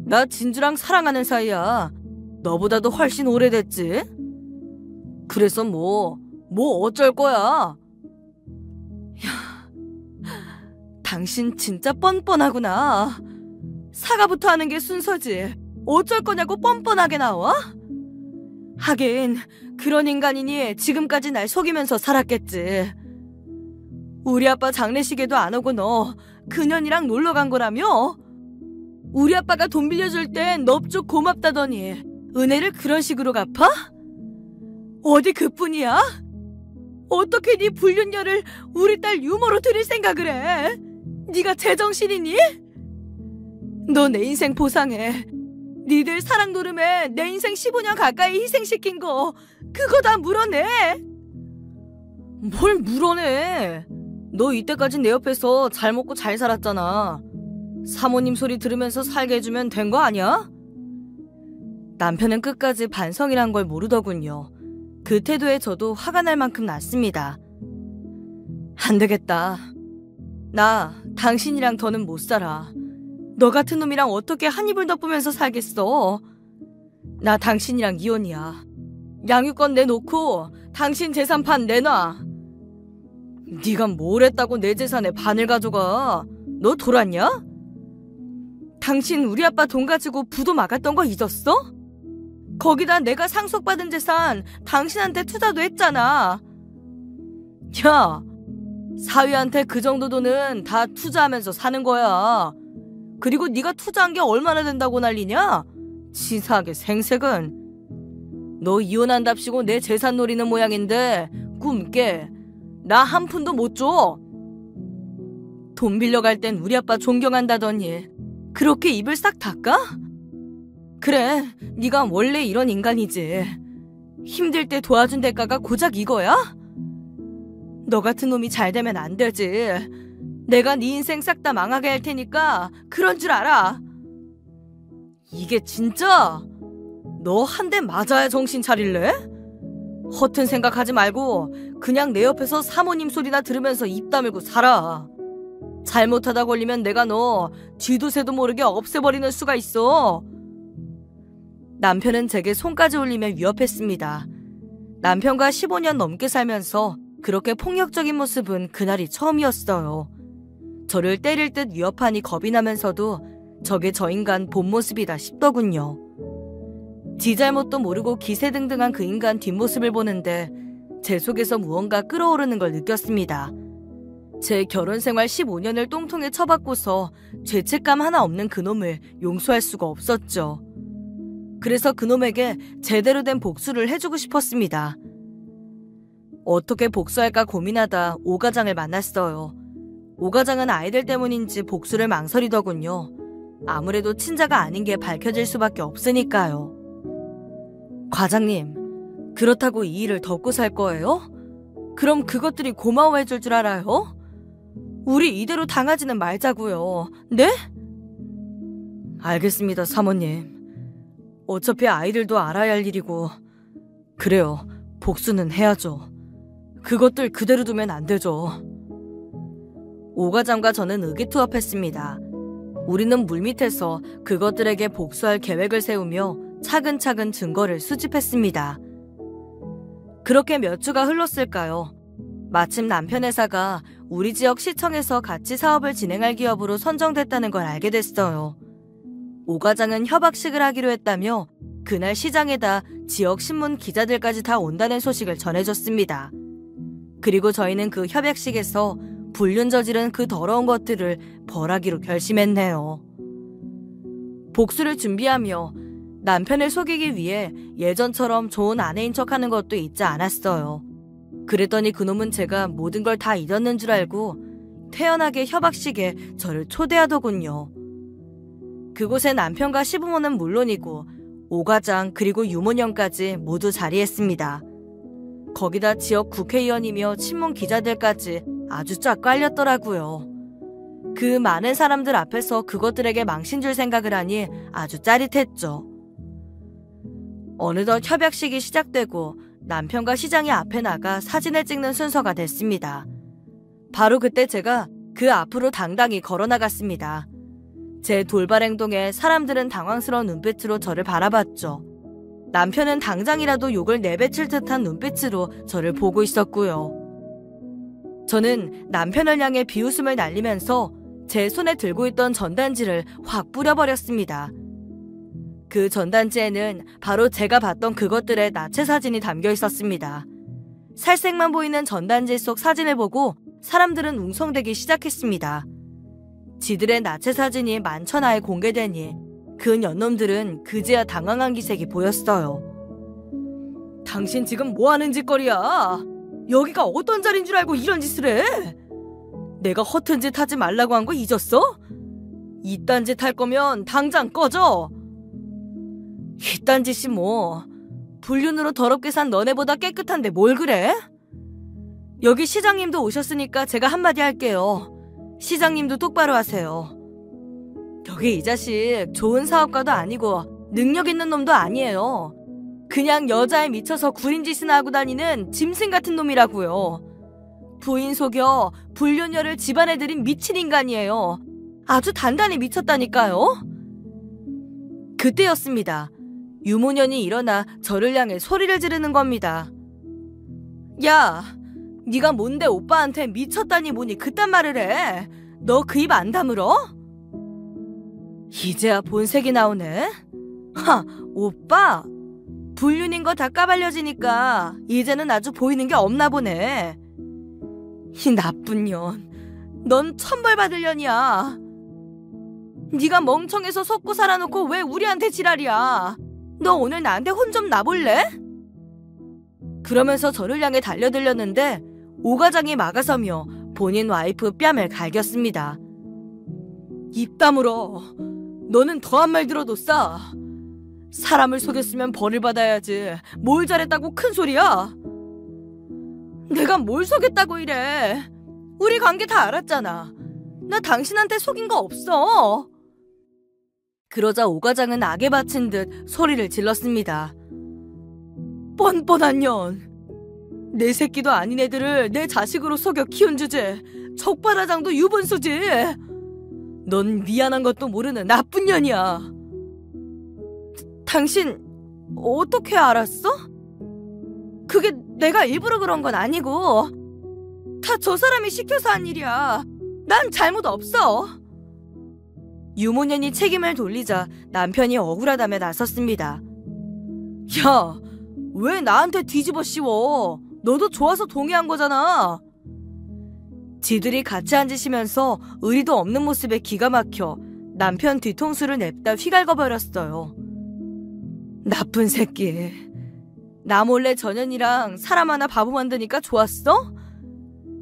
나 진주랑 사랑하는 사이야. 너보다도 훨씬 오래됐지? 그래서 뭐 어쩔 거야? 야, 당신 진짜 뻔뻔하구나. 사과부터 하는 게 순서지. 어쩔 거냐고 뻔뻔하게 나와? 하긴 그런 인간이니 지금까지 날 속이면서 살았겠지. 우리 아빠 장례식에도 안 오고 너 그년이랑 놀러 간 거라며? 우리 아빠가 돈 빌려줄 땐 넙죽 고맙다더니 은혜를 그런 식으로 갚아? 어디 그뿐이야? 어떻게 네 불륜녀를 우리 딸 유모로 들일 생각을 해? 네가 제정신이니? 너 내 인생 보상해. 니들 사랑 노름에 내 인생 15년 가까이 희생시킨 거 그거 다 물어내. 뭘 물어내? 너 이때까지 내 옆에서 잘 먹고 잘 살았잖아. 사모님 소리 들으면서 살게 해주면 된 거 아니야? 남편은 끝까지 반성이란 걸 모르더군요. 그 그 태도에 저도 화가 날 만큼 났습니다. 안 되겠다. 나 당신이랑 더는 못 살아. 너 같은 놈이랑 어떻게 한 입을 덮으면서 살겠어. 나 당신이랑 이혼이야. 양육권 내놓고 당신 재산 반 내놔. 네가 뭘 했다고 내 재산의 반을 가져가. 너 돌았냐? 당신 우리 아빠 돈 가지고 부도 막았던 거 잊었어? 거기다 내가 상속받은 재산 당신한테 투자도 했잖아. 야, 사위한테 그 정도 돈은 다 투자하면서 사는 거야. 그리고 네가 투자한 게 얼마나 된다고 난리냐? 치사하게 생색은. 너 이혼한답시고 내 재산 노리는 모양인데 꿈깨. 나 한 푼도 못 줘. 돈 빌려갈 땐 우리 아빠 존경한다더니 그렇게 입을 싹 닫까? 그래, 네가 원래 이런 인간이지. 힘들 때 도와준 대가가 고작 이거야? 너 같은 놈이 잘 되면 안 되지. 내가 네 인생 싹 다 망하게 할 테니까 그런 줄 알아. 이게 진짜? 너 한 대 맞아야 정신 차릴래? 허튼 생각하지 말고 그냥 내 옆에서 사모님 소리나 들으면서 입 다물고 살아. 잘못하다 걸리면 내가 너 뒤도 새도 모르게 없애버리는 수가 있어. 남편은 제게 손까지 올리며 위협했습니다. 남편과 15년 넘게 살면서 그렇게 폭력적인 모습은 그날이 처음이었어요. 저를 때릴 듯 위협하니 겁이 나면서도 저게 저 인간 본 모습이다 싶더군요. 지 잘못도 모르고 기세등등한 그 인간 뒷모습을 보는데 제 속에서 무언가 끓어오르는 걸 느꼈습니다. 제 결혼생활 15년을 똥통에 쳐박고서 죄책감 하나 없는 그놈을 용서할 수가 없었죠. 그래서 그놈에게 제대로 된 복수를 해주고 싶었습니다. 어떻게 복수할까 고민하다 오 과장을 만났어요. 오 과장은 아이들 때문인지 복수를 망설이더군요. 아무래도 친자가 아닌 게 밝혀질 수밖에 없으니까요. 과장님, 그렇다고 이 일을 덮고 살 거예요? 그럼 그것들이 고마워해 줄 줄 알아요? 우리 이대로 당하지는 말자고요. 네? 알겠습니다, 사모님. 어차피 아이들도 알아야 할 일이고. 그래요, 복수는 해야죠. 그것들 그대로 두면 안 되죠. 오 과장과 저는 의기투합했습니다. 우리는 물밑에서 그것들에게 복수할 계획을 세우며 차근차근 증거를 수집했습니다. 그렇게 몇 주가 흘렀을까요? 마침 남편 회사가 우리 지역 시청에서 같이 사업을 진행할 기업으로 선정됐다는 걸 알게 됐어요. 오 과장은 협약식을 하기로 했다며 그날 시장에다 지역 신문 기자들까지 다 온다는 소식을 전해줬습니다. 그리고 저희는 그 협약식에서 불륜 저지른 그 더러운 것들을 벌하기로 결심했네요. 복수를 준비하며 남편을 속이기 위해 예전처럼 좋은 아내인 척하는 것도 잊지 않았어요. 그랬더니 그놈은 제가 모든 걸 다 잊었는 줄 알고 태연하게 협약식에 저를 초대하더군요. 그곳에 남편과 시부모는 물론이고 오 과장 그리고 유모녀까지 모두 자리했습니다. 거기다 지역 국회의원이며 신문 기자들까지 아주 쫙 깔렸더라고요. 그 많은 사람들 앞에서 그것들에게 망신 줄 생각을 하니 아주 짜릿했죠. 어느덧 협약식이 시작되고 남편과 시장이 앞에 나가 사진을 찍는 순서가 됐습니다. 바로 그때 제가 그 앞으로 당당히 걸어나갔습니다. 제 돌발 행동에 사람들은 당황스러운 눈빛으로 저를 바라봤죠. 남편은 당장이라도 욕을 내뱉을 듯한 눈빛으로 저를 보고 있었고요. 저는 남편을 향해 비웃음을 날리면서 제 손에 들고 있던 전단지를 확 뿌려버렸습니다. 그 전단지에는 바로 제가 봤던 그것들의 나체 사진이 담겨 있었습니다. 살색만 보이는 전단지 속 사진을 보고 사람들은 웅성대기 시작했습니다. 지들의 나체 사진이 만천하에 공개되니 그 년놈들은 그제야 당황한 기색이 보였어요. 당신 지금 뭐하는 짓거리야? 여기가 어떤 자리인 줄 알고 이런 짓을 해? 내가 허튼 짓 하지 말라고 한 거 잊었어? 이딴 짓 할 거면 당장 꺼져. 이딴 짓이 뭐. 불륜으로 더럽게 산 너네보다 깨끗한데 뭘 그래? 여기 시장님도 오셨으니까 제가 한마디 할게요. 시장님도 똑바로 하세요. 여기 이 자식 좋은 사업가도 아니고 능력 있는 놈도 아니에요. 그냥 여자에 미쳐서 구린 짓이나 하고 다니는 짐승 같은 놈이라고요. 부인 속여 불륜녀를 집안에 들인 미친 인간이에요. 아주 단단히 미쳤다니까요. 그때였습니다. 유모년이 일어나 저를 향해 소리를 지르는 겁니다. 야, 네가 뭔데 오빠한테 미쳤다니 뭐니 그딴 말을 해? 너 그 입 안 다물어? 이제야 본색이 나오네. 하, 오빠? 불륜인 거 다 까발려지니까 이제는 아주 보이는 게 없나 보네. 이 나쁜 년, 넌 천벌 받을 년이야. 네가 멍청해서 속고 살아놓고 왜 우리한테 지랄이야. 너 오늘 나한테 혼 좀 나볼래? 그러면서 저를 향해 달려들렸는데 오 과장이 막아서며 본인 와이프 뺨을 갈겼습니다. 입 다물어. 너는 더한 말 들어도 싸. 사람을 속였으면 벌을 받아야지. 뭘 잘했다고 큰 소리야? 내가 뭘 속였다고 이래. 우리 관계 다 알았잖아. 나 당신한테 속인 거 없어. 그러자 오 과장은 악에 바친 듯 소리를 질렀습니다. 뻔뻔한 년. 내 새끼도 아닌 애들을 내 자식으로 속여 키운 주제. 적발하장도 유분수지. 넌 미안한 것도 모르는 나쁜 년이야. 당신 어떻게 알았어? 그게 내가 일부러 그런 건 아니고 다 저 사람이 시켜서 한 일이야. 난 잘못 없어. 유모년이 책임을 돌리자 남편이 억울하다며 나섰습니다. 야, 왜 나한테 뒤집어 씌워? 너도 좋아서 동의한 거잖아. 지들이 같이 앉으시면서 의리도 없는 모습에 기가 막혀 남편 뒤통수를 냅다 휘갈궈버렸어요. 나쁜 새끼. 나 몰래 전현이랑 사람 하나 바보 만드니까 좋았어?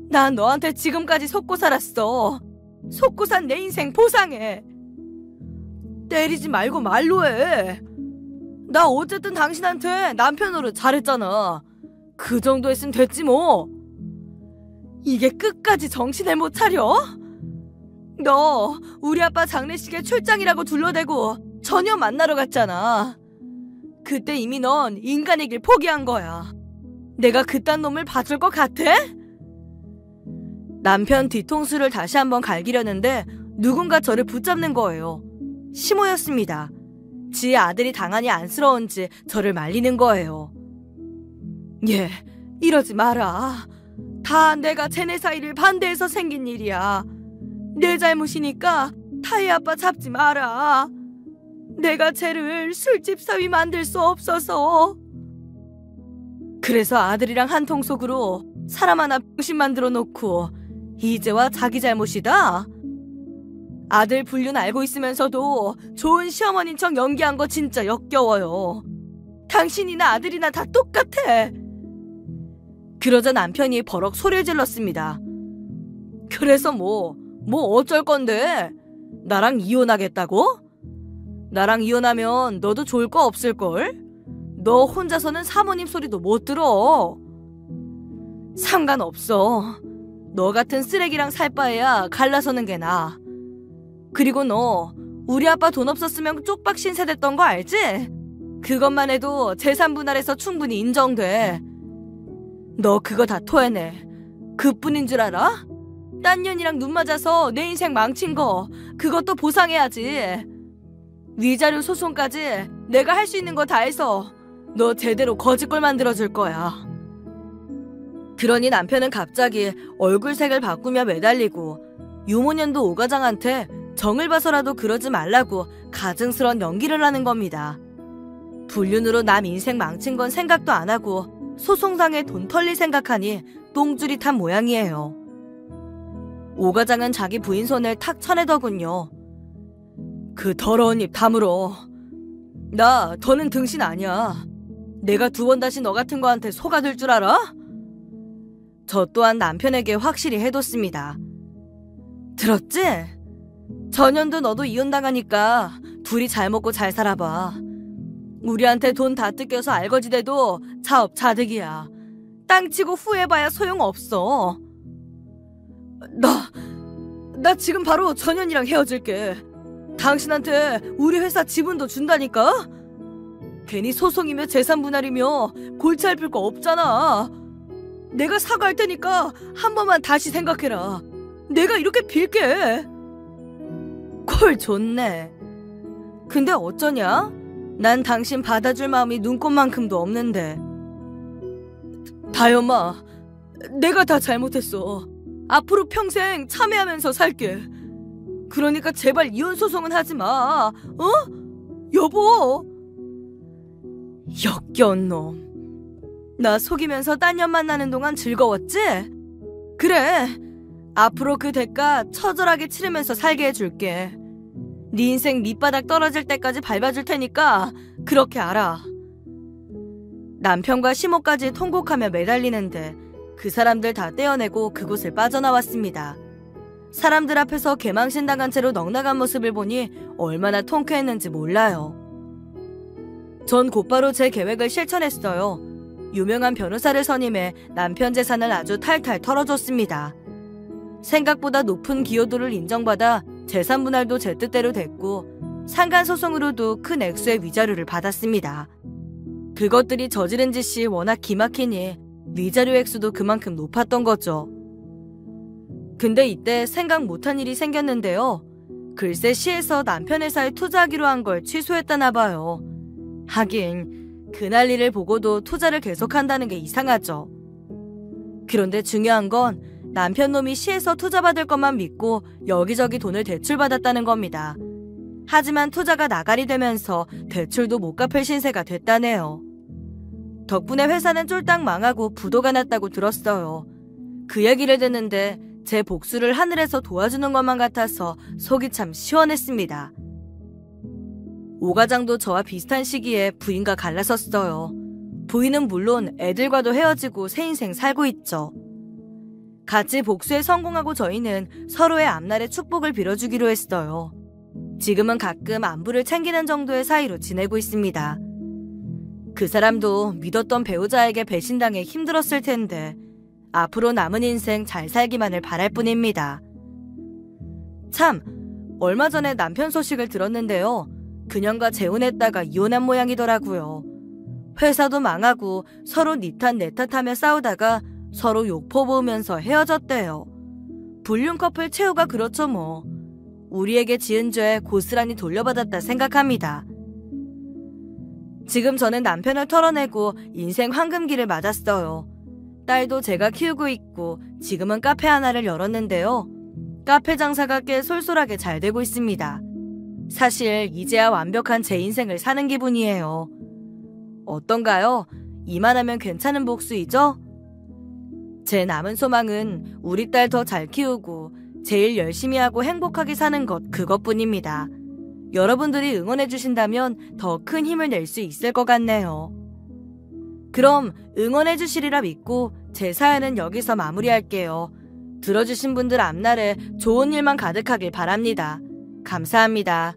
난 너한테 지금까지 속고 살았어. 속고 산 내 인생 보상해. 때리지 말고 말로 해. 나 어쨌든 당신한테 남편 노릇 잘했잖아. 그 정도 했으면 됐지 뭐. 이게 끝까지 정신을 못 차려? 너 우리 아빠 장례식에 출장이라고 둘러대고 전혀 만나러 갔잖아. 그때 이미 넌 인간의 길 포기한 거야. 내가 그딴 놈을 봐줄 것 같아? 남편 뒤통수를 다시 한번 갈기려는데 누군가 저를 붙잡는 거예요. 시모였습니다. 지의 아들이 당하니 안쓰러운지 저를 말리는 거예요. 예, 이러지 마라. 다 내가 쟤네 사이를 반대해서 생긴 일이야. 내 잘못이니까 타이 아빠 잡지 마라. 내가 쟤를 술집 사위 만들 수 없어서. 그래서 아들이랑 한통 속으로 사람 하나 병신 만들어 놓고 이제와 자기 잘못이다? 아들 불륜 알고 있으면서도 좋은 시어머니인 척 연기한 거 진짜 역겨워요. 당신이나 아들이나 다 똑같아. 그러자 남편이 버럭 소리를 질렀습니다. 그래서 뭐 어쩔 건데? 나랑 이혼하겠다고? 나랑 이혼하면 너도 좋을 거 없을걸? 너 혼자서는 사모님 소리도 못 들어. 상관없어. 너 같은 쓰레기랑 살 바에야 갈라서는 게 나아. 그리고 너 우리 아빠 돈 없었으면 쪽박 신세됐던 거 알지? 그것만 해도 재산 분할해서 충분히 인정돼. 너 그거 다 토해내. 그뿐인 줄 알아? 딴 년이랑 눈 맞아서 내 인생 망친 거 그것도 보상해야지. 위자료 소송까지 내가 할 수 있는 거 다 해서 너 제대로 거지꼴 만들어줄 거야. 그러니 남편은 갑자기 얼굴색을 바꾸며 매달리고 유모년도 오 과장한테 정을 봐서라도 그러지 말라고 가증스러운 연기를 하는 겁니다. 불륜으로 남 인생 망친 건 생각도 안 하고 소송상에 돈 털릴 생각하니 똥줄이 탄 모양이에요. 오 과장은 자기 부인 손을 탁 쳐내더군요. 그 더러운 입 다물어. 나 더는 등신 아니야. 내가 두 번 다시 너 같은 거한테 속아들 줄 알아? 저 또한 남편에게 확실히 해뒀습니다. 들었지? 전현도 너도 이혼당하니까 둘이 잘 먹고 잘 살아봐. 우리한테 돈 다 뜯겨서 알거지돼도 자업자득이야. 땅 치고 후회해봐야 소용없어. 나 지금 바로 전현이랑 헤어질게. 당신한테 우리 회사 지분도 준다니까? 괜히 소송이며 재산 분할이며 골치 아플 거 없잖아. 내가 사과할 테니까 한 번만 다시 생각해라. 내가 이렇게 빌게. 콜 좋네. 근데 어쩌냐? 난 당신 받아줄 마음이 눈꽃만큼도 없는데. 다영아, 내가 다 잘못했어. 앞으로 평생 참회하면서 살게. 그러니까 제발 이혼 소송은 하지 마. 어? 여보. 역겨운 놈. 나 속이면서 딴 년 만나는 동안 즐거웠지? 그래. 앞으로 그 대가 처절하게 치르면서 살게 해줄게. 네 인생 밑바닥 떨어질 때까지 밟아줄 테니까 그렇게 알아. 남편과 시모까지 통곡하며 매달리는데 그 사람들 다 떼어내고 그곳을 빠져나왔습니다. 사람들 앞에서 개망신당한 채로 넋나간 모습을 보니 얼마나 통쾌했는지 몰라요. 전 곧바로 제 계획을 실천했어요. 유명한 변호사를 선임해 남편 재산을 아주 탈탈 털어줬습니다. 생각보다 높은 기여도를 인정받아 재산 분할도 제 뜻대로 됐고 상간소송으로도 큰 액수의 위자료를 받았습니다. 그것들이 저지른 짓이 워낙 기막히니 위자료 액수도 그만큼 높았던 거죠. 근데 이때 생각 못한 일이 생겼는데요. 글쎄 시에서 남편 회사에 투자하기로 한 걸 취소했다나 봐요. 하긴 그 난리를 보고도 투자를 계속한다는 게 이상하죠. 그런데 중요한 건 남편 놈이 시에서 투자받을 것만 믿고 여기저기 돈을 대출받았다는 겁니다. 하지만 투자가 나가리 되면서 대출도 못 갚을 신세가 됐다네요. 덕분에 회사는 쫄딱 망하고 부도가 났다고 들었어요. 그 얘기를 듣는데 제 복수를 하늘에서 도와주는 것만 같아서 속이 참 시원했습니다. 오과장도 저와 비슷한 시기에 부인과 갈라섰어요. 부인은 물론 애들과도 헤어지고 새 인생 살고 있죠. 같이 복수에 성공하고 저희는 서로의 앞날의 축복을 빌어주기로 했어요. 지금은 가끔 안부를 챙기는 정도의 사이로 지내고 있습니다. 그 사람도 믿었던 배우자에게 배신당해 힘들었을 텐데 앞으로 남은 인생 잘 살기만을 바랄 뿐입니다. 참, 얼마 전에 남편 소식을 들었는데요. 그년과 재혼했다가 이혼한 모양이더라고요. 회사도 망하고 서로 니 탓 내 탓하며 싸우다가 서로 욕퍼부으면서 헤어졌대요. 불륜 커플 최후가 그렇죠 뭐. 우리에게 지은 죄 고스란히 돌려받았다 생각합니다. 지금 저는 남편을 털어내고 인생 황금기를 맞았어요. 딸도 제가 키우고 있고 지금은 카페 하나를 열었는데요. 카페 장사가 꽤 쏠쏠하게 잘 되고 있습니다. 사실 이제야 완벽한 제 인생을 사는 기분이에요. 어떤가요? 이만하면 괜찮은 복수이죠? 제 남은 소망은 우리 딸 더 잘 키우고 제일 열심히 하고 행복하게 사는 것 그것뿐입니다. 여러분들이 응원해 주신다면 더 큰 힘을 낼 수 있을 것 같네요. 그럼 응원해 주시리라 믿고 제 사연은 여기서 마무리할게요. 들어주신 분들 앞날에 좋은 일만 가득하길 바랍니다. 감사합니다.